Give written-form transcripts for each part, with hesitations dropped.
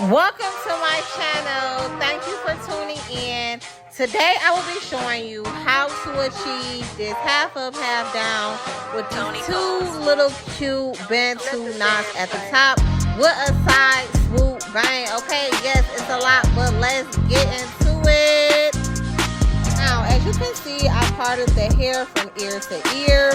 Welcome to my channel. Thank you for tuning in. Today I will be showing you how to achieve this half up, half down with these two little cute bantu knots at the top with a side swoop bang. Okay, yes, it's a lot, but let's get into it. Now, as you can see, I parted the hair from ear to ear.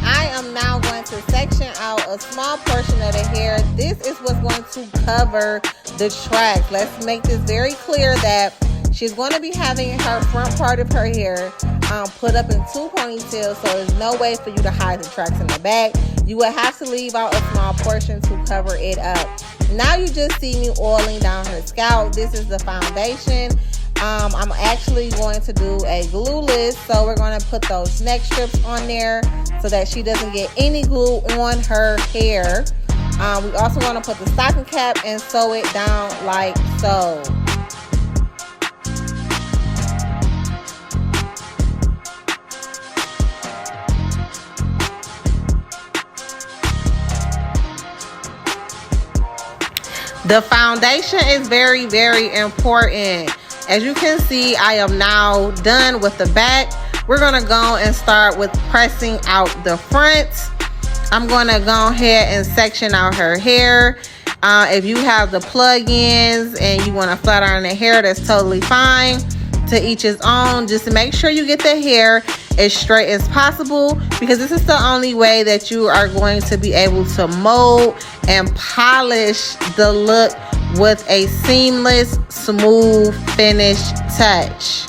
I am now going to section out a small portion of the hair. This is what's going to cover the tracks. Let's make this very clear that she's going to be having her front part of her hair put up in two ponytails, so there's no way for you to hide the tracks in the back. You will have to leave out a small portion to cover it up. Now you just see me oiling down her scalp. This is the foundation. I'm actually going to do a glueless, so we're going to put those neck strips on there so that she doesn't get any glue on her hair. We also want to put the stocking cap and sew it down like so. The foundation is very, very important. As you can see, I am now done with the back. We're going to go and start with pressing out the front. I'm going to go ahead and section out her hair. If you have the plug-ins and you want to flat iron the hair, that's totally fine. To each his own. Just make sure you get the hair as straight as possible, because this is the only way that you are going to be able to mold and polish the look with a seamless, smooth finish touch.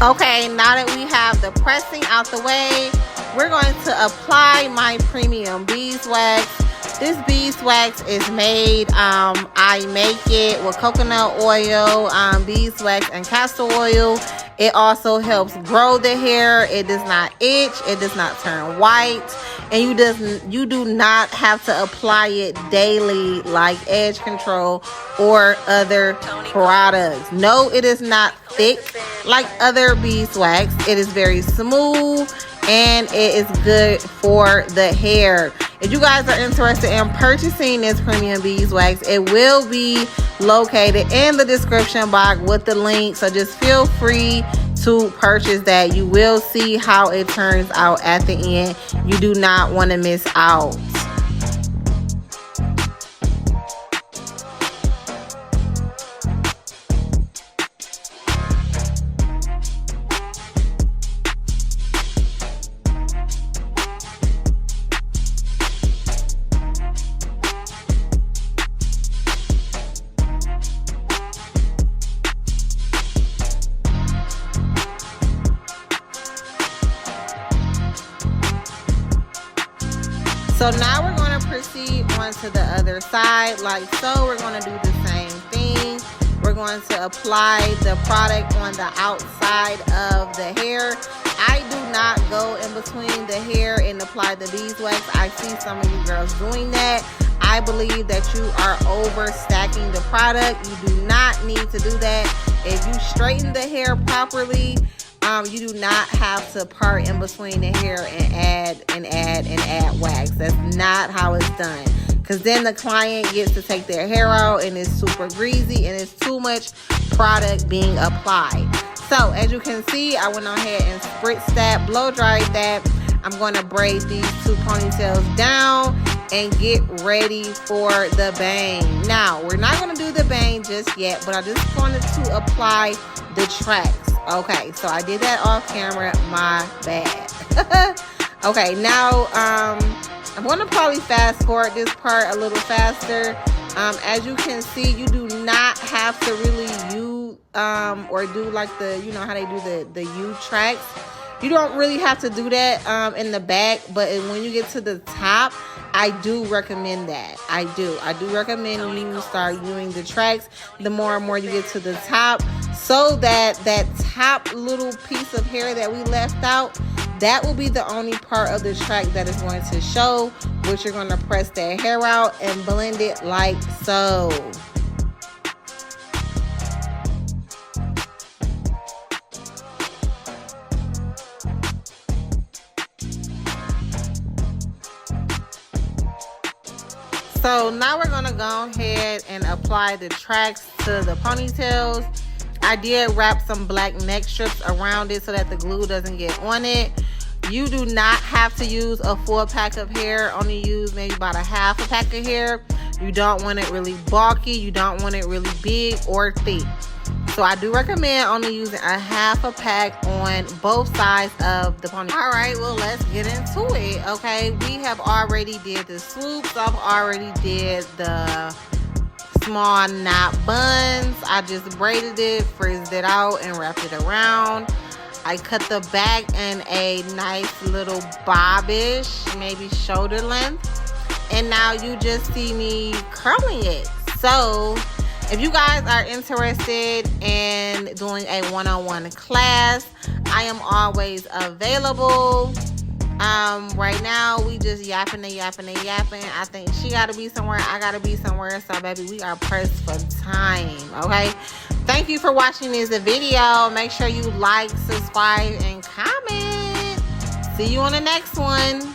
Okay, now that we have the pressing out the way, we're going to apply my premium beeswax. This beeswax is made, I make it with coconut oil, beeswax, and castor oil. It also helps grow the hair. It does not itch. It does not turn white. And you do not have to apply it daily like edge control or other products. No, it is not thick like other beeswax. It is very smooth and it is good for the hair. If you guys are interested in purchasing this premium beeswax, it will be located in the description box with the link. So just feel free to purchase that. You will see how it turns out at the end. You do not want to miss out. So now we're going to proceed on to the other side like so. We're going to do the same thing. We're going to apply the product on the outside of the hair. I do not go in between the hair and apply the beeswax. I see some of you girls doing that. I believe that you are overstacking the product. You do not need to do that. If you straighten the hair properly, you do not have to part in between the hair and add wax. That's not how it's done, because then the client gets to take their hair out and it's super greasy and it's too much product being applied. So as you can see, I went ahead and spritzed that, blow dried that. I'm going to braid these two ponytails down and get ready for the bang. Now, we're not going to do the bang just yet, but I just wanted to apply the tracks. Okay, so I did that off camera, my bad. Okay, now I'm going to probably fast forward this part a little faster. As you can see, you do not have to really use or do like the, you know how they do the U tracks. You don't really have to do that in the back, but when you get to the top, I do recommend that. I do recommend you start using the tracks the more and more you get to the top, so that that top little piece of hair that we left out, that will be the only part of the track that is going to show, which you're going to press that hair out and blend it like so. So now we're gonna go ahead and apply the tracks to the ponytails. I did wrap some black neck strips around it so that the glue doesn't get on it. You do not have to use a full pack of hair. Only use maybe about a half a pack of hair. You don't want it really bulky. You don't want it really big or thick. So I do recommend only using a half a pack on both sides of the ponytail. All right, well, let's get into it. Okay, we have already did the swoops. I've already did the small knot buns. I just braided it, frizzed it out, and wrapped it around. I cut the back in a nice little bobbish, maybe shoulder length. And now you just see me curling it. So if you guys are interested in doing a one-on-one class, I am always available. Right now we just yapping. I think she gotta be somewhere, I gotta be somewhere. So baby, we are pressed for time, okay? Thank you for watching this video. Make sure you like, subscribe, and comment. See you on the next one.